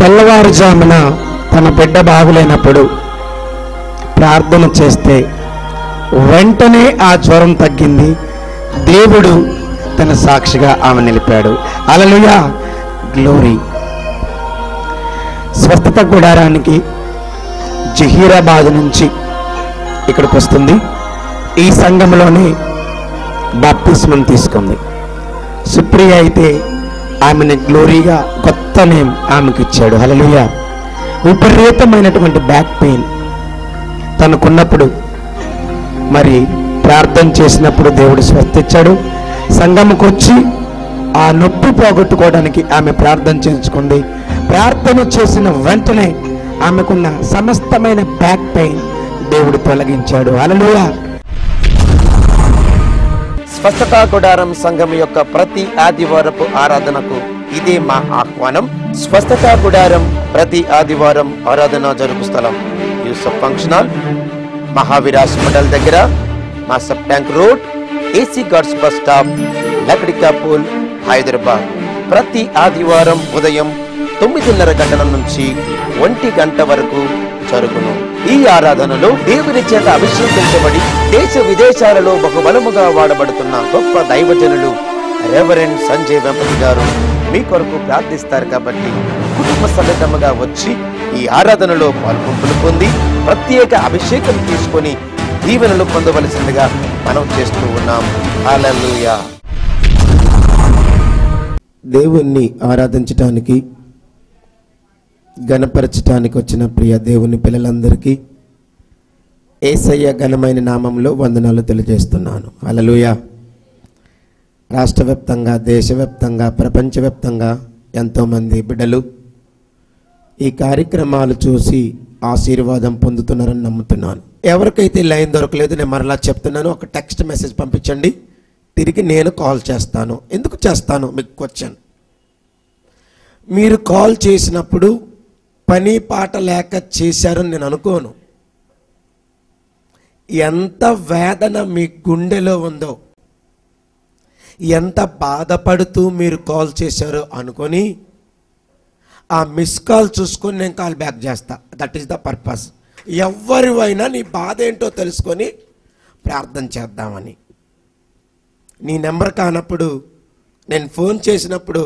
తెల్లవారుజామున తన బిడ్డ బాగులేనప్పుడు ప్రార్థన చేస్తే వెంటనే ఆ జ్వరం తగ్గింది. దేవుడు తన సాక్షిగా ఆమె నిలిపాడు. హల్లెలూయా, గ్లోరీ. స్వస్థత గుడారానికి జహీరాబాద్ నుంచి ఇక్కడికి వస్తుంది. ఈ సంఘంలోనే బాప్తిస్మం తీసుకుంది. సుప్రియ అయితే ఆమెను గ్లోరీగా కొత్త నేమ్ ఆమెకి ఇచ్చాడు. హల్లెలూయా. విపరీతమైనటువంటి బ్యాక్ పెయిన్ తనకున్నప్పుడు మరి ప్రార్థన చేసినప్పుడు దేవుడు స్వస్థించాడు. సంఘముకు వచ్చి ఆ నొప్పి పోగొట్టుకోవడానికి ఆమె ప్రార్థన చేసుకుంది. ప్రార్థన చేసిన వెంటనే ఆమెకున్న సమస్తమైన బ్యాక్ పెయిన్ దేవుడు తొలగించాడు. హల్లెలూయా. స్వస్థతా గుడారం సంఘం యొక్క ప్రతి ఆదివారపు ఆరాధనకు ఇదే మా ఆహ్వానం. స్వస్థతా గుడారం ప్రతి ఆదివారం ఆరాధన జరుగు స్థలం Yousuf function hall, Mahavir hospital దగ్గర, Masab tank road, AC guards bus stop, Lakdikapul, Hyderabad. ప్రతి ఆదివారం ఉదయం 9:30 గంటల నుంచి 1 గంట వరకు జరుగును. ఈ ఆరాధనలో దేవుని చేత అభిషేకించబడి దేశ విదేశాలలో బహుబలముగా వాడబడుతున్న గొప్ప దైవజనులు రెవరెండ్ సంజయ్ వెంపతి గారు మీ కొరకు ప్రార్థిస్తారు. కాబట్టి కుటుంబ సమేతముగా వచ్చి ఈ ఆరాధనలో పాల్గొంపులు పొంది ప్రత్యేక అభిషేకం తీసుకొని దీవెనలు పొందవలసిందిగా మనం చేస్తూ ఉన్నాం. హల్లెలూయా. దేవుణ్ణి ఆరాధించటానికి, గణపరచటానికి వచ్చిన ప్రియ దేవుని పిల్లలందరికీ యేసయ్య ఘనమైన నామంలో వందనాలు తెలియజేస్తున్నాను. హల్లెలూయా. రాష్ట్ర వ్యాప్తంగా, దేశవ్యాప్తంగా, ప్రపంచవ్యాప్తంగా ఎంతోమంది బిడ్డలు ఈ కార్యక్రమాలు చూసి ఆశీర్వాదం పొందుతున్నారని నమ్ముతున్నాను. ఎవరికైతే లైన్ దొరకలేదు నేను మరలా చెప్తున్నాను, ఒక టెక్స్ట్ మెసేజ్ పంపించండి, తిరిగి నేను కాల్ చేస్తాను. ఎందుకు చేస్తాను మీకు క్వశ్చన్. మీరు కాల్ చేసినప్పుడు పని పాట లేక చేశారని నేను అనుకోను. ఎంత వేదన మీ గుండెలో ఉందో, ఎంత బాధపడుతూ మీరు కాల్ చేశారో అనుకొని ఆ మిస్ కాల్ చూసుకొని నేను కాల్ బ్యాక్ చేస్తా. That is the purpose. ఎవరివైనా నీ బాధ ఏంటో తెలుసుకొని ప్రార్థన చేద్దామని. నీ నెంబర్ కానప్పుడు నేను ఫోన్ చేసినప్పుడు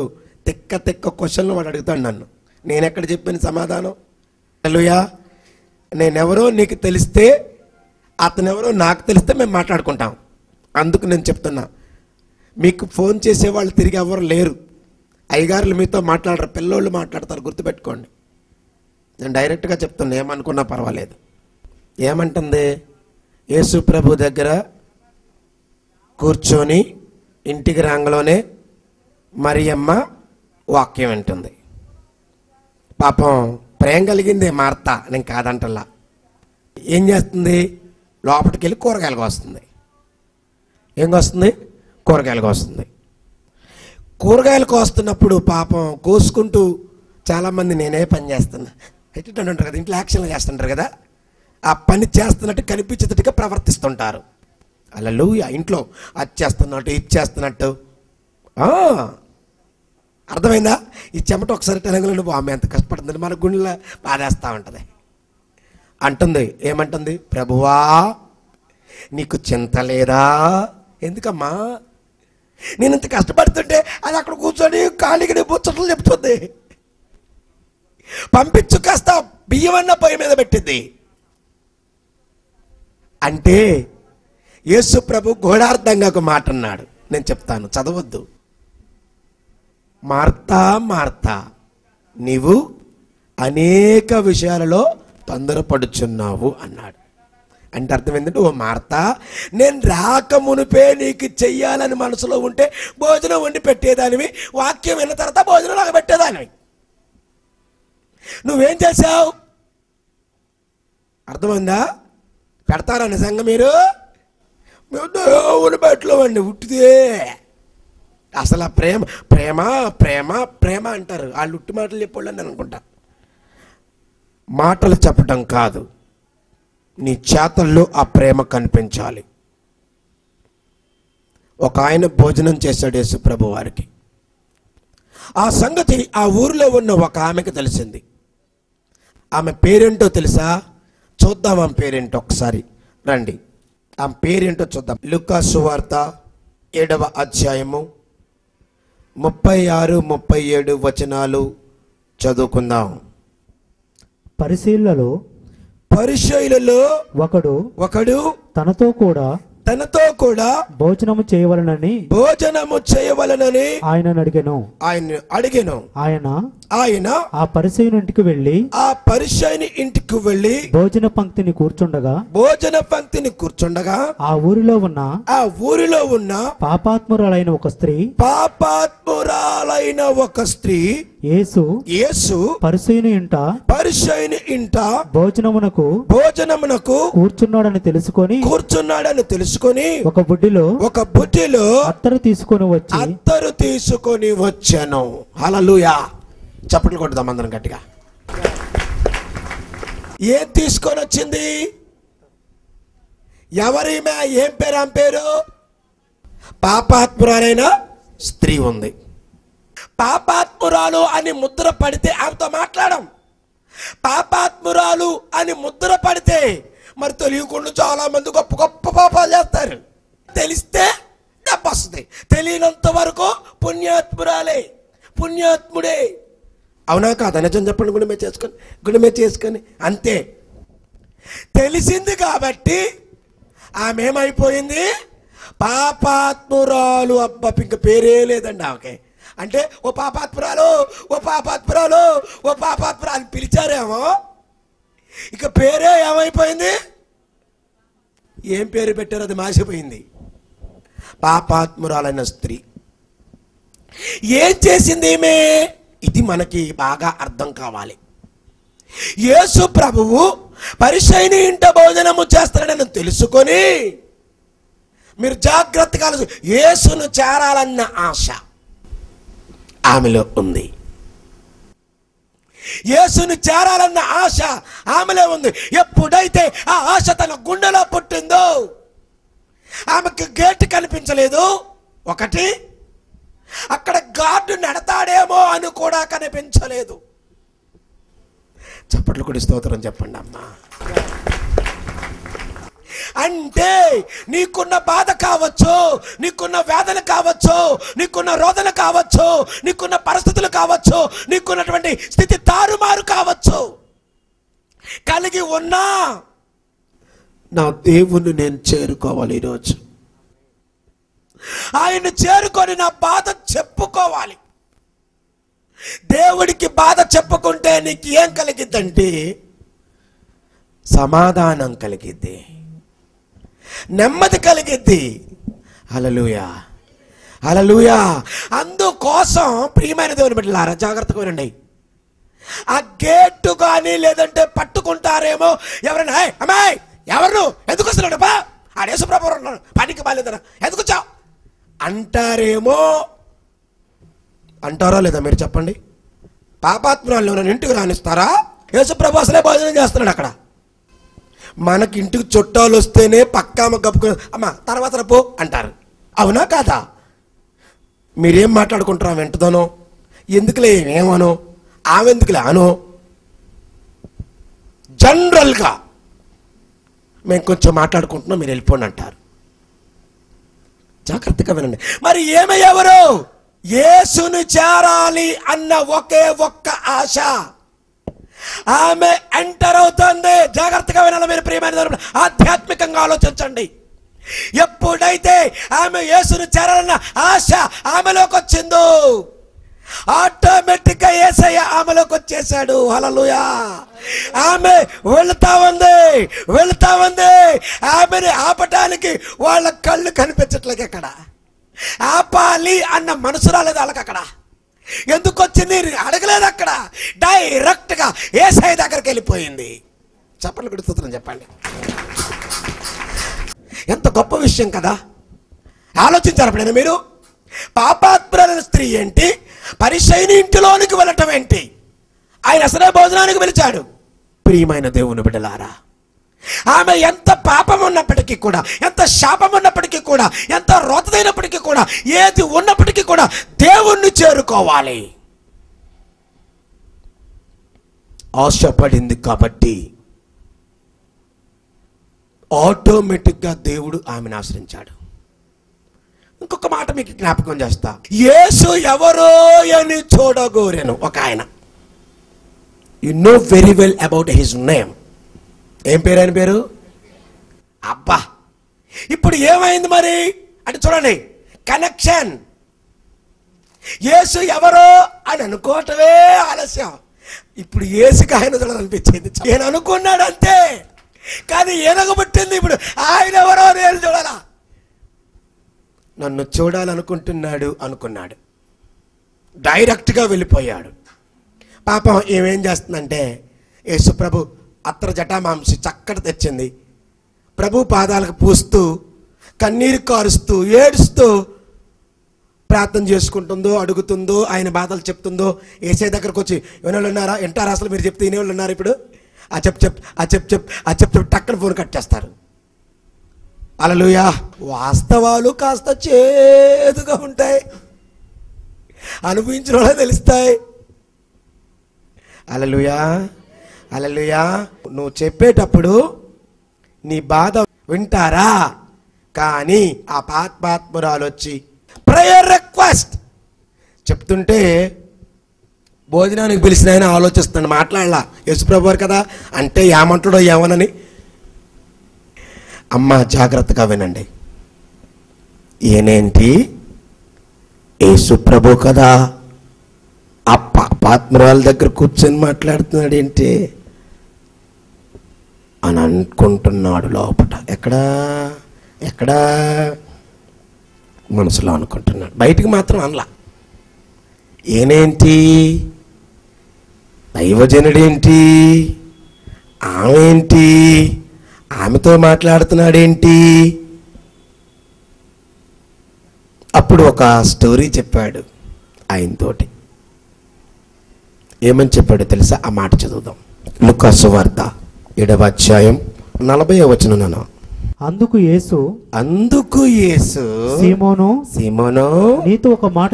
తిక్క క్వశ్చన్లు వాడు అడుగుతాడు నన్ను. నేను ఎక్కడ చెప్పిన సమాధానం. హల్లెలూయా. నేనెవరో నీకు తెలిస్తే, అతనెవరో నాకు తెలిస్తే మేము మాట్లాడుకుంటాం. అందుకు నేను చెప్తున్నా, మీకు ఫోన్ చేసేవాళ్ళు తిరిగి ఎవరు లేరు. అయ్యగారులు మీతో మాట్లాడరు, పిల్లోళ్ళు మాట్లాడతారు, గుర్తుపెట్టుకోండి. నేను డైరెక్ట్గా చెప్తున్నా, ఏమనుకున్నా పర్వాలేదు. ఏమంటుంది? యేసు ప్రభు దగ్గర కూర్చొని ఇంటికి రాంగలోనే మరియమ్మ వాక్యం వింటుంది. పాపం ప్రేమ కలిగింది మార్త, నేను కాదంటల్లా. ఏం చేస్తుంది? లోపలికి వెళ్ళి కూరగాయలకు వస్తుంది. ఏం వస్తుంది? కూరగాయలకు వస్తుంది. కూరగాయలకు వస్తున్నప్పుడు పాపం కోసుకుంటూ చాలామంది నేనే పని చేస్తున్నా ఎట్టుంటారు కదా, ఇంట్లో యాక్షన్లు చేస్తుంటారు కదా, ఆ పని చేస్తున్నట్టు కనిపించేటట్టుగా ప్రవర్తిస్తుంటారు. హల్లెలూయా. ఇంట్లో అది చేస్తున్నట్టు, ఇది చేస్తున్నట్టు. అర్థమైందా? ఈ చెమట ఒకసారి తెలంగాణలో నువ్వు ఆమె ఎంత కష్టపడుతుంది, మన గుండెలో బాధేస్తూ ఉంటుంది. అంటుంది, ఏమంటుంది? ప్రభువా నీకు చింత లేదా? ఎందుకమ్మా? నేను ఇంత కష్టపడుతుంటే అది అక్కడ కూర్చొని ఖాళీగా ముచ్చట్లు చెప్తుంది. పంపించు, కాస్త బియ్యమన్న పొయ్యి మీద పెట్టింది. అంటే యేసు ప్రభు గూఢార్థంగా ఒక మాట అన్నాడు, నేను చెప్తాను, చదవద్దు. మార్తా మార్తా, నీవు అనేక విషయాలలో తొందరపడుచున్నావు అన్నాడు. అంటే అర్థం ఏంటంటే, ఓ మార్తా, నేను రాకమునిపే నీకు చెయ్యాలని మనసులో ఉంటే భోజనం వండి పెట్టేదానివి, వాక్యం విన్న తర్వాత భోజనం నాకు పెట్టేదానివి. నువ్వేం చేశావు? అర్థమైందా? పెడతారా నిజంగా మీరు? దేవుని బట్టలో అండి ఉట్టిదే. అసలు ఆ ప్రేమ ప్రేమ ప్రేమ ప్రేమ అంటారు, వాళ్ళు ఉట్టి మాటలు చెప్పాళ్ళని నేను అనుకుంటా. మాటలు చెప్పటం కాదు, నీ చేతల్లో ఆ ప్రేమ కనిపించాలి. ఒక ఆయన భోజనం చేశాడు యేసు ప్రభు వారికి. ఆ సంగతి ఆ ఊరిలో ఉన్న ఒక ఆమెకు తెలిసింది. ఆమె పేరేంటో తెలుసా? చూద్దాం ఆమె పేరేంటో ఒకసారి రండి. ఆమె పేరేంటో చూద్దాం. లూకా సువార్త 7వ అధ్యాయము 36, 37 వచనాలు చదువుకుందాం. పరిశీలలో ఒకడు తనతో కూడా భోజనము చేయవలనని ఆయన అడిగెను. ఆయన ఆ పరిసయ్యుని ఇంటికి వెళ్ళి భోజన పంక్తిని కూర్చుండగా ఆ ఊరిలో ఉన్న పాపాత్మురాలైన ఒక స్త్రీ యేసు పరిసయ్యుని ఇంట భోజనమునకు కూర్చున్నాడని తెలుసుకొని ఒక బుడ్డిలో అత్తరు తీసుకొని వచ్చాను. హల్లెలూయా. చప్పట్లు కొడదాం అందరం గట్టిగా. ఏం తీసుకొని వచ్చింది? ఎవరిమే? ఏం పేరు? ఆమె పేరు పాపాత్మురాలైన స్త్రీ ఉంది. పాపాత్మురాలు అని ముద్ర పడితే ఆమెతో మాట్లాడం. పాపాత్మురాలు అని ముద్ర పడితే మరి తెలియకుండా చాలా మంది గొప్ప గొప్ప పాపాలు చేస్తారు. తెలిస్తే దెబ్బ వస్తుంది. తెలియనంత వరకు పుణ్యాత్ముడే. అవునా కాదా? నిజం చెప్పండి. గుణమే చేసుకొని అంతే. తెలిసింది కాబట్టి ఆమె ఏమైపోయింది? పాపాత్మురాలు. అబ్బా, ఇంక పేరే లేదండి ఆమెకి. అంటే ఓ పాపాత్మురాలు పిలిచారేమో, ఇక పేరే ఏమైపోయింది? ఏం పేరు పెట్టారు అది మాసిపోయింది. పాపాత్మురాలైన స్త్రీ ఏం చేసింది ఈమె? ఇది మనకి బాగా అర్థం కావాలి. యేసు ప్రభువు పరిసయ్యుని ఇంట భోజనము చేస్తాడని తెలుసుకొని మీరు జాగ్రత్తగా యేసును చేరాలన్న ఆశ ఆమెలో ఉంది. యేసుని చేరాలన్న ఆశ ఆమెలో ఉంది. ఎప్పుడైతే ఆ ఆశ తన గుండెలో పుట్టిందో ఆమెకు గేట్ కనిపించలేదు. ఒకటి, అక్కడ గార్డు నడతాడేమో అని కూడా కనిపించలేదు. చప్పట్లు కొడి స్తోత్రం చెప్పండి అమ్మా. అంటే నీకున్న బాధ కావచ్చు, నీకున్న వేదన కావచ్చు, నీకున్న రోదన కావచ్చు, నీకున్న పరిస్థితులు కావచ్చు, నీకున్నటువంటి స్థితి తారుమారు కావచ్చు, కలిగి ఉన్నా నా దేవుణ్ణి నేను చేరుకోవాలి. ఈరోజు ఆయన్ని చేరుకొని నా బాధ చెప్పుకోవాలి. దేవుడికి బాధ చెప్పుకుంటే నీకు ఏం కలిగిద్దంటే సమాధానం కలిగిద్ది, నెమ్మది కలిగిద్ది. హల్లెలూయా, హల్లెలూయా. అందుకోసం ప్రియమైన దేవుని బిడ్డలారా జాగ్రత్తగా వినండి. ఆ గేటు కానీ లేదంటే పట్టుకుంటారేమో ఎవరైనా, అమ్మాయి ఎవరు ఎందుకు వస్తున్నాడు బా ఆడేసుప్రభు ఉన్నాడు పనికి బాలేదనా ఎందుకు వచ్చావు అంటారేమో. అంటారా లేదా మీరు చెప్పండి? పాపాత్మురాలు నన్ను ఇంటికి రానిస్తారా? యేసుప్రభు అసలే భోజనం చేస్తున్నాడు అక్కడ. మనకి ఇంటికి చుట్టాలు వస్తేనే పక్కామ కప్పుకొని అమ్మ తర్వాత పో అంటారు. అవునా కాదా? మీరేం మాట్లాడుకుంటారా వెంటదనో, ఎందుకులే ఏమనో, ఆమెందుకులే అనో, జనరల్గా మేము కొంచెం మాట్లాడుకుంటున్నాం మీరు వెళ్ళిపోండి అంటారు. జాగ్రత్తగా వినండి. మరి ఎవరు యేసుని చేరాలి అన్న ఒకే ఒక్క ఆశ ఆమె ఎంటర్ అవుతుంది. జాగ్రత్తగా వినాలి మీరు ప్రియమైన, ఆధ్యాత్మికంగా ఆలోచించండి. ఎప్పుడైతే ఆమె యేసుని చేరాలన్న ఆశ ఆమెలోకి వచ్చిందో ఆటోమేటిక్గా యేసయ్య ఆమెలోకి వచ్చేసాడు. హల్లెలూయా. ఆమె వెళుతా ఉంది. ఆమెని ఆపటానికి వాళ్ళ కళ్ళు కనిపించట్లేదు. అక్కడ ఆపాలి అన్న మనసు రాలేదు వాళ్ళకి. అక్కడ ఎందుకు వచ్చింది అడగలేదు. అక్కడ డైరెక్ట్గా యేసయ్య దగ్గరికి వెళ్ళిపోయింది. చప్పట్లు కొడుతున్నాం చెప్పండి. ఎంత గొప్ప విషయం కదా. ఆలోచించారు ఎప్పుడైనా మీరు? పాపాత్మురాలైన స్త్రీ ఏంటి, పరిసయ్యుని ఇంటిలోనికి వెళ్ళటం ఏంటి? ఆయన అసలే భోజనానికి పిలిచాడు. ప్రియమైన దేవుని బిడ్డలారా, ఆమె ఎంత పాపం ఉన్నప్పటికీ కూడా, ఎంత శాపం ఉన్నప్పటికీ కూడా, ఎంత రోతదైనప్పటికీ కూడా, ఏది ఉన్నప్పటికీ కూడా దేవుణ్ణి చేరుకోవాలి. ఆశపడింది కాబట్టి ఆటోమేటిక్గా దేవుడు ఆమెను ఆశ్రయించాడు. ఇంకొక మాట మీకు జ్ఞాపకం చేస్తా. యేసు ఎవరో అని చూడగోరెను ఒక ఆయన. You know very well about his name. ఏం పేరు ఆయన పేరు? అబ్బా, ఇప్పుడు ఏమైంది మరి అంటే చూడండి, కనెక్షన్. యేసు ఎవరో అని అనుకోవటమే ఆలస్యం. ఇప్పుడు యేసుకి ఆయన చూడాలనిపించింది. నేను అనుకున్నాడు అంతే, కానీ ఏనగబట్టింది ఇప్పుడు ఆయన ఎవరో నేను చూడాలా. నన్ను చూడాలనుకుంటున్నాడు అనుకున్నాడు, డైరెక్ట్గా వెళ్ళిపోయాడు. పాపం ఏమేం చేస్తుందంటే, యేసు ప్రభు అత్తర జటామాంసి చక్కటి తెచ్చింది, ప్రభు పాదాలకు పూస్తూ కన్నీరు కారుస్తూ ఏడుస్తూ ప్రార్థన చేసుకుంటుందో, అడుగుతుందో, ఆయన బాధలు చెప్తుందో. ఏసే దగ్గరకు వచ్చి వినేవాళ్ళు ఉన్నారా? వింటారా? అసలు మీరు చెప్తే వినేవాళ్ళు ఉన్నారు? ఇప్పుడు ఆ చెప్ టక్కన ఫోన్ కట్ చేస్తారు. హల్లెలూయా. వాస్తవాలు కాస్త చేదుగా ఉంటాయి, అనుభవించిన వాళ్ళే తెలుస్తాయి. హల్లెలూయా, హల్లెలూయా. నువ్వు చెప్పేటప్పుడు నీ బాధ వింటారా? కానీ ఆ పాత్మాత్మురాలు వచ్చి ప్రేయర్ రిక్వెస్ట్ చెప్తుంటే భోజనానికి పిలిచిన ఆయన ఆలోచిస్తున్నాడు, మాట్లాడలా. యేసుప్రభు వారు కదా అంటే ఏమంటాడో ఏమనని. అమ్మ జాగ్రత్తగా వినండి. ఏనేంటి యేసుప్రభు కదా ఆ పాత్మరాల దగ్గర కూర్చొని మాట్లాడుతున్నాడు ఏంటి అని అనుకుంటున్నాడు లోపట. ఎక్కడా మనసులో అనుకుంటున్నాడు, బయటికి మాత్రం అనలా. ఏనేంటి దైవజనుడేంటి, ఆమె ఆమెతో మాట్లాడుతున్నాడేంటి. అప్పుడు ఒక స్టోరీ చెప్పాడు ఆయనతోటి. ఏమని చెప్పాడో తెలుసా? ఆ మాట చదువుదాం. లూకా సువార్త 7వ అధ్యాయం 40వ వచనం. నాన్న, అందుకు యేసు సీమోను నీతో ఒక మాట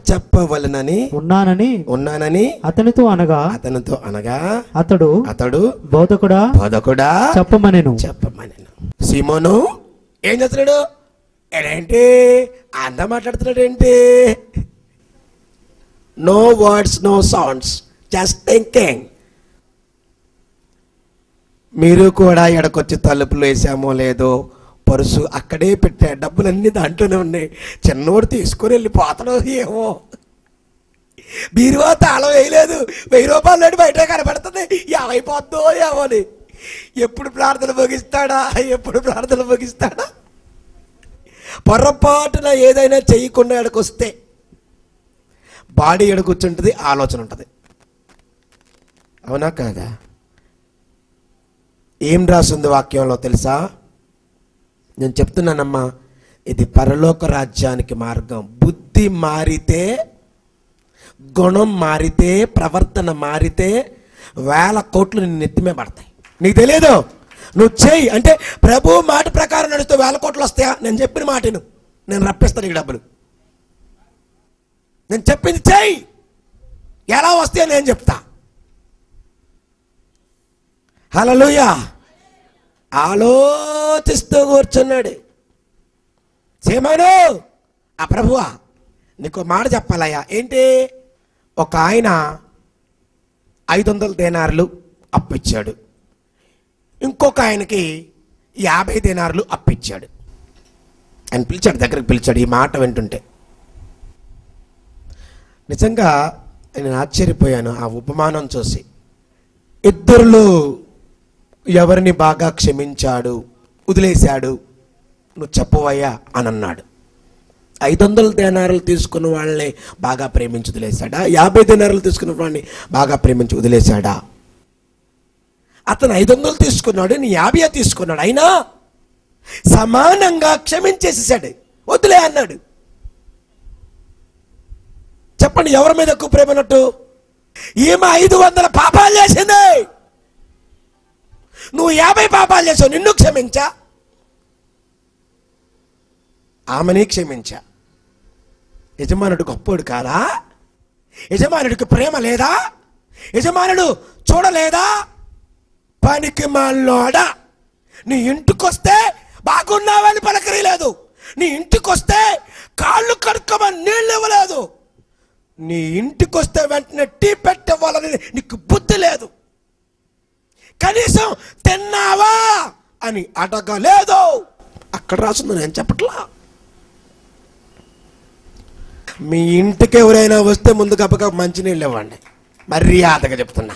చెప్పవలనని ఉన్నానని అతనితో అనగా అతడు బోధకుడా చెప్పమనెను. సీమోను ఏం చేస్తున్నాడు? ఏంటి అంతా మాట్లాడుతున్నాడు ఏంటి? No words, no sounds, just thinking. మీరు కూడా ఎడకొచ్చి తలుపులు వేసామో లేదో, పరుసు అక్కడే పెట్టా, డబ్బులన్నీ దాంట్లోనే ఉన్నాయి, చిన్నోడు తీసుకొని వెళ్ళిపోతాడో ఏమో, బీరువా తాళం వేయలేదు, 1000 రూపాయలు లేని బయట కనబడుతుంది, ఏమైపోద్దో ఏమో అని. ఎప్పుడు ప్రార్థన ముగిస్తాడా? పొరపాటున ఏదైనా చేయకుండా ఎడకొస్తే బాడీ ఎడకొచ్చుంటుంది, ఆలోచన ఉంటుంది. అవునా కాదా? ఏం రాసింది వాక్యంలో తెలుసా? నేను చెప్తున్నానమ్మా, ఇది పరలోక రాజ్యానికి మార్గం. బుద్ధి మారితే, గుణం మారితే, ప్రవర్తన మారితే 1000 కోట్లు నీ నెత్తిమే పడతాయి. నీకు తెలియదు, నువ్వు చెయ్యి అంటే ప్రభు మాట ప్రకారం నడుస్తూ 1000 కోట్లు వస్తాయా? నేను చెప్పిన మాటను నేను రప్పిస్తాను ఈ డబ్బులు. నేను చెప్పింది చెయ్యి, ఎలా వస్తాయో నేను చెప్తా. హల్లెలూయా. ఆలోచిస్తూ కూర్చున్నాడు. సీమోను, ఆ ప్రభువా నీకు మాట చెప్పాలయ్యా. ఏంటి? ఒక ఆయన 500 దేనార్లు అప్పిచ్చాడు, ఇంకొక ఆయనకి 50 దేనార్లు అప్పిచ్చాడు. ఆయన పిలిచాడు, దగ్గరికి పిలిచాడు. ఈ మాట వింటుంటే నిజంగా నేను ఆశ్చర్యపోయాను ఆ ఉపమానం చూసి. ఇద్దరిలో ఎవరిని బాగా క్షమించాడు, వదిలేశాడు? నువ్వు చెప్పవయ్యా అని అన్నాడు. 500 దేనారాలు తీసుకున్న వాళ్ళని బాగా ప్రేమించి వదిలేశాడా? 50 దేనారాలు తీసుకున్న వాళ్ళని బాగా ప్రేమించి వదిలేశాడా? అతను 500 తీసుకున్నాడు, నీ 50 తీసుకున్నాడు, అయినా సమానంగా క్షమించేసేసాడు, వదిలే అన్నాడు. చెప్పండి, ఎవరి మీద ఎక్కువ ప్రేమ ఉన్నట్టు? ఈమె 500 పాపాలు చేసింది, నువ్వు 50 పాపాలు చేసావు, నిన్ను క్షమించా? ఆమెని క్షమించా. యజమానుడు గొప్పోడు కాదా? యజమానుడికి ప్రేమ లేదా? యజమానుడు చూడలేదా? పనికి మాలోడా, నీ ఇంటికొస్తే బాగున్నావని పలకరియలేదు, నీ ఇంటికొస్తే కాళ్ళు కడుక్కోమని నీళ్ళు ఇవ్వలేదు, నీ ఇంటికొస్తే వెంటనే టీ పెట్టవాలని నీకు బుద్ధి లేదు, కనీసం తిన్నావా అని అడగలేదు. అక్కడ రాసింది, నేను చెప్పట్లా. మీ ఇంటికి ఎవరైనా వస్తే ముందు గబగబ మంచినీళ్ళు ఇవ్వండి, మర్యాదగా చెప్తున్నా.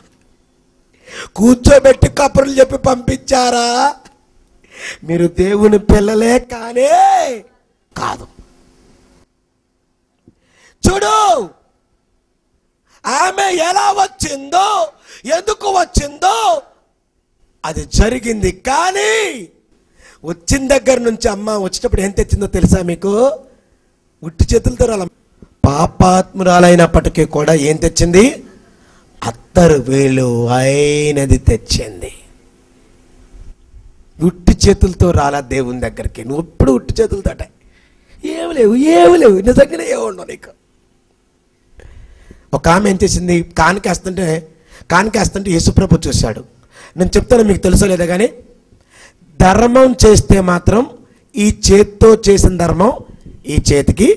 కూర్చోబెట్టి కబుర్లు చెప్పి పంపించారా? మీరు దేవుని పిల్లలే కానే కాదు. చూడు, ఆమె ఎలా వచ్చిందో, ఎందుకు వచ్చిందో అది జరిగింది. కానీ వచ్చిన దగ్గర నుంచి అమ్మ వచ్చేటప్పుడు ఏం తెచ్చిందో తెలుసా మీకు? ఉట్టి చేతులతో రాల. పాపాత్మురాలైనప్పటికీ కూడా ఏం తెచ్చింది? అత్తరు వేలు అయినది తెచ్చింది. ఉట్టి చేతులతో రాలా దేవుని దగ్గరికి. నువ్వు ఎప్పుడు ఉట్టి చేతులతోట ఏమి లేవు నిజంగానే ఏముండవు నీకు. ఒక ఆమె ఏం చేసింది? కానికేస్తుంటే యేసుప్రభు చూశాడు. నేను చెప్తాను, మీకు తెలుసో లేదా కానీ, ధర్మం చేస్తే మాత్రం ఈ చేత్తో చేసిన ధర్మం ఈ చేతికి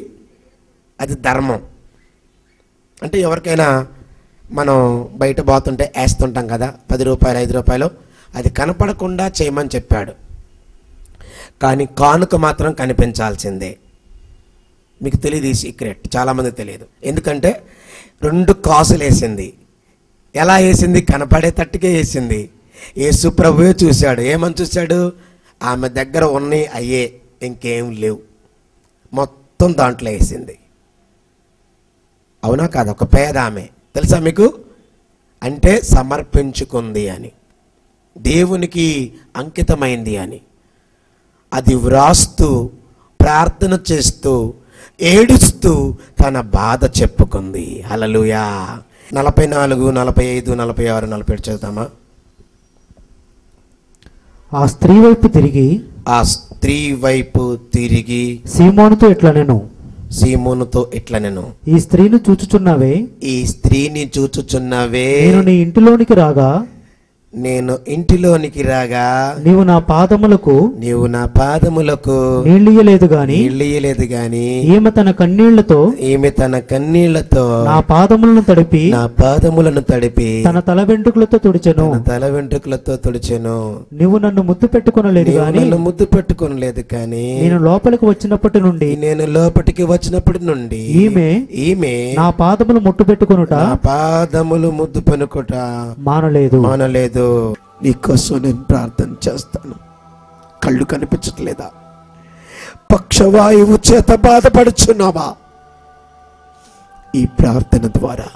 అది ధర్మం. అంటే ఎవరికైనా మనం బయట పోతుంటే వేస్తుంటాం కదా, 10 రూపాయలు 5 రూపాయలు, అది కనపడకుండా చేయమని చెప్పాడు. కానీ కానుక మాత్రం కనిపించాల్సిందే. మీకు తెలియదు ఈ సీక్రెట్, చాలామంది తెలియదు. ఎందుకంటే 2 కాసులు వేసింది. ఎలా వేసింది? కనపడేటట్టుగా వేసింది. యేసు ప్రభువే చూశాడు. ఏమని చూశాడు? ఆమె దగ్గర ఉన్నాయి అయ్యే, ఇంకేం లేవు, మొత్తం దాంట్లో వేసింది. అవునా కాదు? ఒక పేద ఆమె, తెలుసా మీకు? అంటే సమర్పించుకుంది అని, దేవునికి అంకితమైంది అని. అది వ్రాస్తూ, ప్రార్థన చేస్తూ, ఏడుస్తూ తన బాధ చెప్పుకుంది. హల్లెలూయా. 44, 45, 46, 47 చదువుతామా? ఆ స్త్రీ వైపు తిరిగి సీమోనుతో ఇట్లా నేను ఈ స్త్రీని చూచుచున్నావే, నేను నీ ఇంటిలోనికి రాగా నీవు నా పాదములకు నీళ్ళియ్యలేదు గాని ఈమె తన కన్నీళ్లతో నా పాదములను తడిపి తన తల వెంట్రుకలతో తుడిచెను. నువ్వు నన్ను ముద్దు పెట్టుకొనలేదు కానీ నేను లోపలికి వచ్చినప్పటి నుండి ఈమె నా పాదములు ముద్దు పెట్టుకొనుట మానలేదు. నీకోసం నేను ప్రార్థన చేస్తాను. కళ్ళు కనిపించట్లేదా? పక్షవాయువు చేత బాధపడుచున్నావా? ఈ ప్రార్థన ద్వారా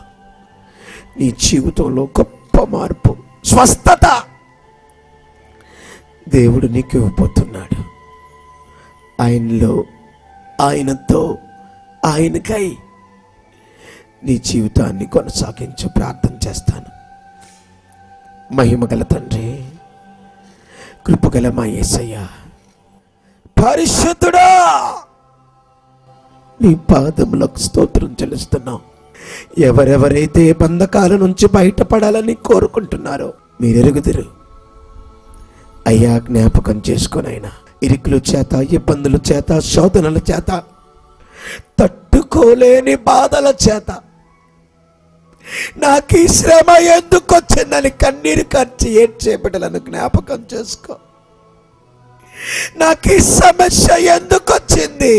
నీ జీవితంలో గొప్ప మార్పు, స్వస్థత దేవుడు నీకు ఇవ్వబోతున్నాడు. ఆయనతో ఆయనకై నీ జీవితాన్ని కొనసాగించు. ప్రార్థన చేస్తాను. మహిమగల తండ్రి, కృపగల మా యేసయ్య, పరిశుద్ధుడా, నీ పాదములకు స్తోత్రం చెల్లిస్తున్నాం. ఎవరెవరైతే బంధకాల నుంచి బయటపడాలని కోరుకుంటున్నారో మీరు ఎరుగుదురు అయ్యా. జ్ఞాపకం చేసుకొనైనా ఇరుకుల చేత, ఇబ్బందుల చేత, శోధనల చేత, తట్టుకోలేని బాధల చేత నాకు ఈ శ్రమ ఎందుకు వచ్చిందని కన్నీరు కార్చి ఏడ్చే బిడ్డలను జ్ఞాపకం చేసుకో. నాకు ఈ సమస్య ఎందుకు వచ్చింది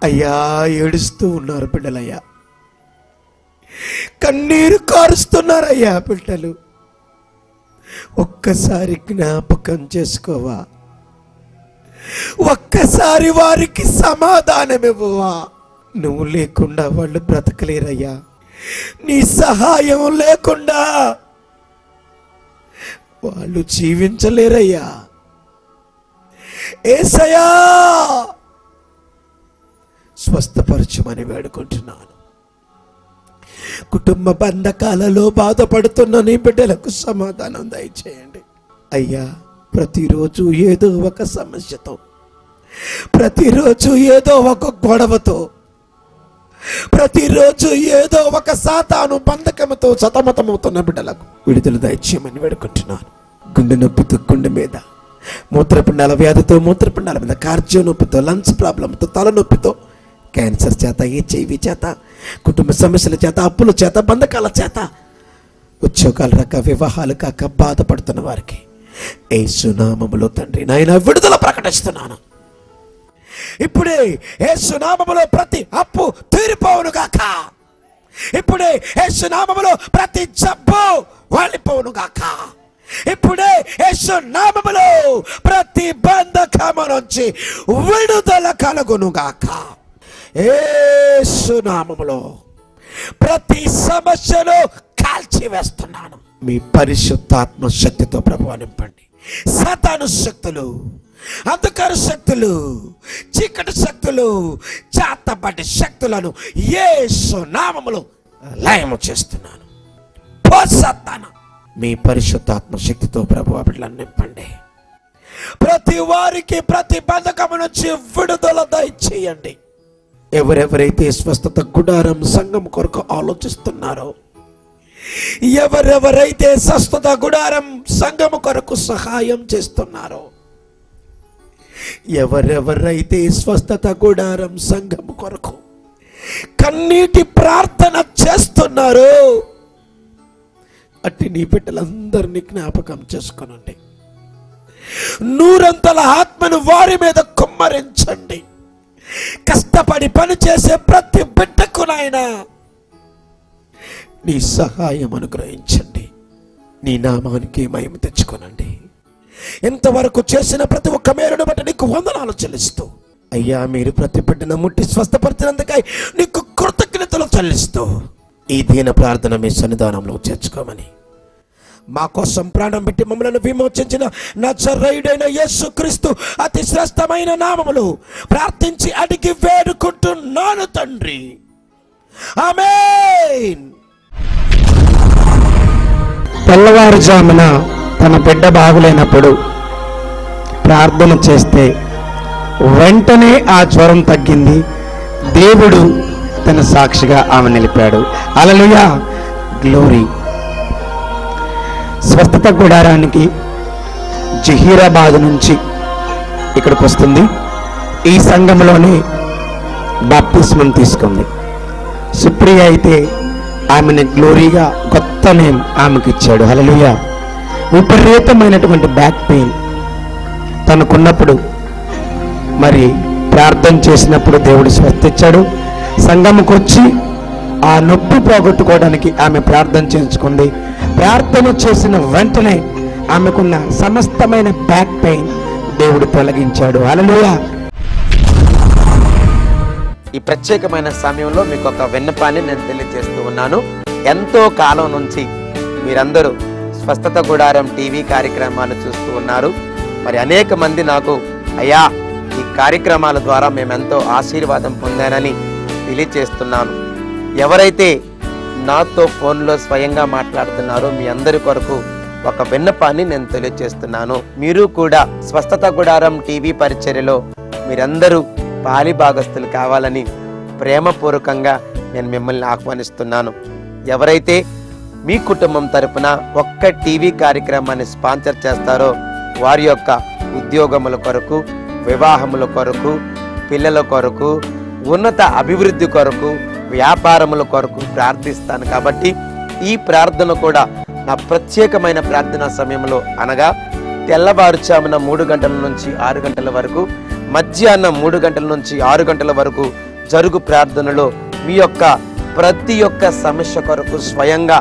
అయ్యా? ఏడుస్తూ ఉన్నారు బిడ్డలయ్యా, కన్నీరు కారుస్తున్నారయ్యా బిడ్డలు. ఒక్కసారి జ్ఞాపకం చేసుకోవా? ఒక్కసారి వారికి సమాధానం ఇవ్వవా? నువ్వు లేకుండా వాళ్ళు బ్రతకలేరయ్యా. నీ సహాయం లేకుండా వాళ్ళు జీవించలేరయ్యా. యేసయ్యా, స్వస్థపరచమని వేడుకుంటున్నాను. కుటుంబ బంధకాలలో బాధపడుతున్న నీ బిడ్డలకు సమాధానం దయచేయండి అయ్యా. ప్రతిరోజు ఏదో ఒక సమస్యతో, ప్రతిరోజు ఏదో ఒక గొడవతో ప్రతిరోజు ఏదో ఒక సాతాను బంధకముతో సతమతమవుతున్న బిడ్డలకు విడుదల దయచేయమని వేడుకుంటున్నాను. గుండె నొప్పితో గుండె మీద, మూత్రపిండాల వ్యాధితో మూత్రపిండాల మీద, కార్డియో నొప్పితో, లంగ్స్ ప్రాబ్లంతో, తలనొప్పితో, క్యాన్సర్ చేత, HIV చేత, కుటుంబ సమస్యల చేత, అప్పుల చేత, బంధకాల చేత, ఉద్యోగాలు రాక, వివాహాలు కాక బాధపడుతున్న వారికి యేసు నామములో తండ్రి నాయన విడుదల ప్రకటిస్తున్నాను. ఇప్పుడే యేసు నామములో ప్రతి అప్పు తీరిపోవును గాక. ఇప్పుడే యేసు నామములో ప్రతి జబ్బు వాలిపోవును గాక. ఇప్పుడే యేసు నామములో ప్రతి బంధకము నుంచి విడుదల కలుగును గాక. యేసు నామములో ప్రతి సమస్యను కాల్చివేస్తున్నాను. మీ పరిశుద్ధాత్మ శక్తితో ప్రభువా నింపండి. సాతాను శక్తులు, అంధకార శక్తులు, చీకటి శక్తులు, చేతబడి శక్తులను యేసు నామములో లయము చేస్తున్నాను. పో సాతాను, మీ పరిశుద్ధాత్మ శక్తితో ప్రభువా బిడ్డలను నింపండి. ప్రతి వారికి ప్రతి బంధకము నుంచి విడుదల దయచేయండి. ఎవరెవరైతే స్వస్థత గుడారం సంఘం కొరకు ఆలోచిస్తున్నారో, ఎవరెవరైతే స్వస్థత గుడారం సంఘం కొరకు సహాయం చేస్తున్నారో, ఎవరెవరైతే స్వస్థత గుడారం సంఘం కొరకు కన్నీటి ప్రార్థన చేస్తున్నారో అట్టి నీ బిడ్డలందరినీ జ్ఞాపకం చేసుకొనండి. నూరంతల ఆత్మను వారి మీద కుమ్మరించండి. కష్టపడి పనిచేసే ప్రతి బిడ్డకు నాయనా నీ సహాయం అనుగ్రహించండి. నీ నామానికి మహిమ తెచ్చుకోనండి. ఎంతవరకు చేసిన ప్రతి ఒక్క మేలును బట్టి నీకు వందనాలు చెల్లిస్తూ, అయ్యా మీరు ప్రతి బిడ్డను ముట్టి స్వస్థపరిచినందుకై నీకు కృతజ్ఞతలు చెల్లిస్తూ ఈ దీన ప్రార్థన మీ సన్నిధానంలో చేర్చుకోమని, మా కోసం ప్రాణం పెట్టి మమ్మల్ని విమోచించిన నజరేయుడైన యేసుక్రీస్తు అతి శ్రేష్టమైన నామములో ప్రార్థించి అడిగి వేడుకుంటున్నాను తండ్రి. ఆమేన్. తెల్లవారుజామున తన బిడ్డ బాగులేనప్పుడు ప్రార్థన చేస్తే వెంటనే ఆ జ్వరం తగ్గింది. దేవుడు తన సాక్షిగా ఆమె నిలిపాడు. హల్లెలూయా, గ్లోరీ. స్వస్థత గుడారానికి జహీరాబాద్ నుంచి ఇక్కడికి వస్తుంది. ఈ సంఘంలోనే బాప్తిస్మం తీసుకుంది. సుప్రియ అయితే ఆమెను గ్లోరీగా కొత్త నేమ్ ఆమెకి ఇచ్చాడు. హల్లెలూయా. విపరీతమైనటువంటి బ్యాక్ పెయిన్ తనకున్నప్పుడు మరి ప్రార్థన చేసినప్పుడు దేవుడు స్వస్థించాడు. సంఘముకు వచ్చి ఆ నొప్పి పోగొట్టుకోవడానికి ఆమె ప్రార్థన చేయించుకుంది. ప్రార్థన చేసిన వెంటనే ఆమెకున్న సమస్తమైన బ్యాక్ పెయిన్ దేవుడు తొలగించాడు. హల్లెలూయా. ఈ ప్రత్యేకమైన సమయంలో మీకు ఒక విన్నపాన్ని నేను తెలియజేస్తూ ఉన్నాను. ఎంతో కాలం నుంచి మీరందరూ స్వస్థత గుడారం టీవీ కార్యక్రమాలు చూస్తూ ఉన్నారు. మరి అనేక మంది నాకు అయ్యా ఈ కార్యక్రమాల ద్వారా మేమెంతో ఆశీర్వాదం పొందానని తెలియజేస్తున్నాను. ఎవరైతే నాతో ఫోన్లో స్వయంగా మాట్లాడుతున్నారో మీ అందరి కొరకు ఒక విన్నపాన్ని నేను తెలియజేస్తున్నాను. మీరు కూడా స్వస్థత గుడారం టీవీ పరిచర్యలో మీరందరూ పాలిభాగస్తులు కావాలని ప్రేమపూర్వకంగా నేను మిమ్మల్ని ఆహ్వానిస్తున్నాను. ఎవరైతే మీ కుటుంబం తరపున ఒక్క టీవీ కార్యక్రమాన్ని స్పాన్సర్ చేస్తారో వారి యొక్క ఉద్యోగముల కొరకు, వివాహముల కొరకు, పిల్లల కొరకు, ఉన్నత అభివృద్ధి కొరకు, వ్యాపారముల కొరకు ప్రార్థిస్తాను. కాబట్టి ఈ ప్రార్థన కూడా నా ప్రత్యేకమైన ప్రార్థనా సమయంలో అనగా తెల్లవారుజామున 3 గంటల నుంచి 6 గంటల వరకు, మధ్యాహ్నం 3 గంటల నుంచి 6 గంటల వరకు జరుగు ప్రార్థనలో మీ యొక్క ప్రతి ఒక్క సమస్య కొరకు స్వయంగా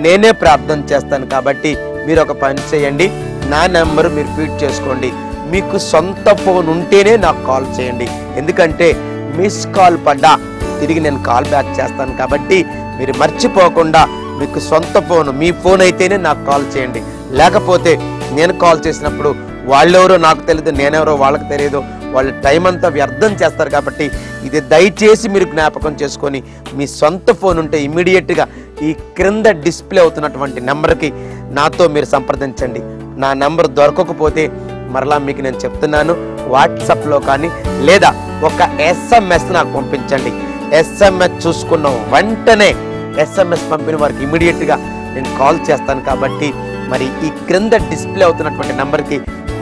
నేనే ప్రార్థన చేస్తాను. కాబట్టి మీరు ఒక పని చేయండి, నా నెంబర్ మీరు ఫీడ్ చేసుకోండి. మీకు సొంత ఫోన్ ఉంటేనే నాకు కాల్ చేయండి. ఎందుకంటే మిస్ కాల్ పడ్డా తిరిగి నేను కాల్ బ్యాక్ చేస్తాను. కాబట్టి మీరు మర్చిపోకుండా మీకు సొంత ఫోన్, మీ ఫోన్ అయితేనే నాకు కాల్ చేయండి. లేకపోతే నేను కాల్ చేసినప్పుడు వాళ్ళెవరో నాకు తెలియదు, నేనెవరో వాళ్ళకి తెలియదు, వాళ్ళ టైం అంతా వ్యర్థం చేస్తారు. కాబట్టి ఇది దయచేసి మీరు జ్ఞాపకం చేసుకొని మీ సొంత ఫోన్ ఉంటే ఇమ్మీడియట్గా ఈ క్రింద డిస్ప్లే అవుతున్నటువంటి నెంబర్కి నాతో మీరు సంప్రదించండి. నా నెంబర్ దొరకకపోతే మరలా మీకు నేను చెప్తున్నాను, వాట్సాప్లో కానీ లేదా ఒక SMS నాకు పంపించండి. SMS చూసుకున్న వెంటనే SMS పంపిన వారికి ఇమీడియట్గా నేను కాల్ చేస్తాను. కాబట్టి మరి ఈ క్రింద డిస్ప్లే అవుతున్నటువంటి నంబర్కి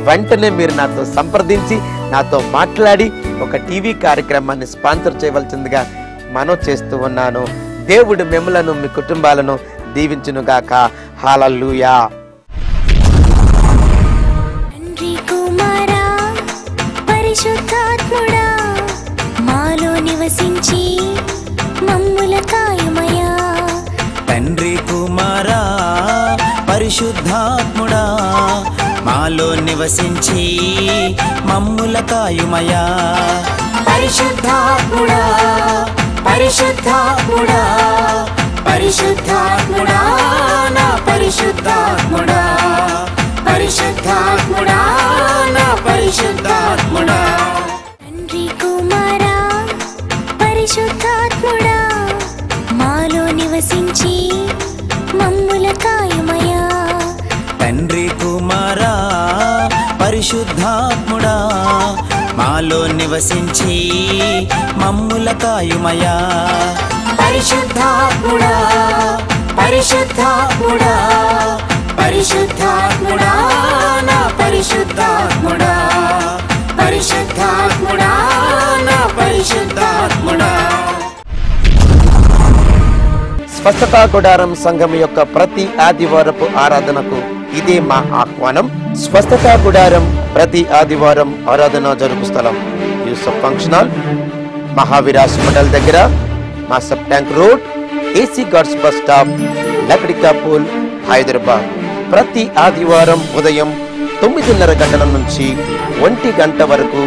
వెంటనే మీరు నాతో సంప్రదించి నాతో మాట్లాడి ఒక టీవీ కార్యక్రమాన్ని స్పాన్సర్ చేయవలసిందిగా మనం చేస్తూ ఉన్నాను. దేవుడు మిమ్మలను మీ కుటుంబాలను దీవించునుగాక. హల్లెలూయా. తండ్రి కుమారా పరిశుద్ధాత్ముడా మాలో నివసించి మమ్ముల కాయుమయా. తండ్రి కుమారా పరిశుద్ధాత్ముడా మాలో నివసించి మమ్ముల కాయుమయా. పరిశుద్ధాత్ముడా పరిశుద్ధాత్ముడా పరిశుద్ధాత్ముడా నా పరిశుద్ధాత్ముడా పరిశుద్ధాత్ముడా నా పరిశుద్ధాత్ముడా. తండ్రి కుమారా పరిశుద్ధాత్ముడా మాలో నివసించి మమ్ముల కాయుమయా. తండ్రి కుమారా పరిశుద్ధాత్ముడా మాలో నివసించి మమ్ముల కాయుమయా. పరిశుద్ధాత్ముడా పరిశుద్ధాత్ముడా పరిశుద్ధాత్ముడా నా పరిశుద్ధాత్ముడా పరిశుద్ధాత్ముడా నా పరిశుద్ధాత్ముడా. స్వస్థతా గుడారం సంఘం యొక్క ప్రతి ఆదివారపు ఆరాధనకు ఇదే మా ఆహ్వానం. స్వస్థతా గుడారం ప్రతి ఆదివారం ఆరాధన జరుగు స్థలం Yousuf function hall, Mahavir hospital దగ్గర, Masab tank road, AC guards bus stop, Lakdikapul, Hyderabad. ప్రతి ఆదివారం ఉదయం 9:30 గంటల నుంచి 1 గంట వరకు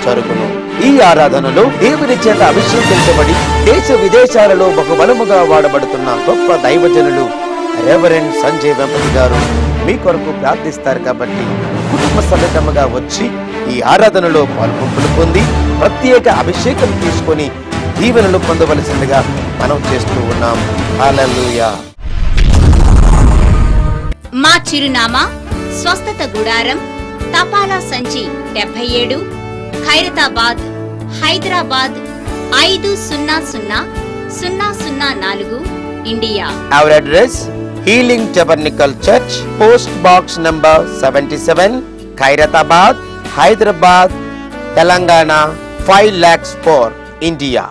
జరుగును. ఈ ఆరాధనలో దేవుని చేత అభిషేకించబడి దేశ విదేశాలలో బహుబలముగా వాడబడుతున్న గొప్ప దైవజనులు రెవరెండ్ సంజయ్ వెంపతి గారు మీ కొరకు ప్రార్థిస్తారు. కాబట్టి కుటుంబ సమేతముగా వచ్చి ఈ ఆరాధనలో పాల్గొంపులు పొంది ప్రత్యేక అభిషేకం తీసుకొని దీవెనలు పొందవలసిందిగా మనం చేస్తూ ఉన్నాం. హల్లెలూయా. మా చిరునామా స్వస్థత గుడారం, తపాలా సంచి 77, Khairatabad, Hyderabad 500004, India. Our address, Healing Tabernacle Church, Post Box number 77, Khairathabad, Hyderabad, Telangana 5 lakhs 4, India.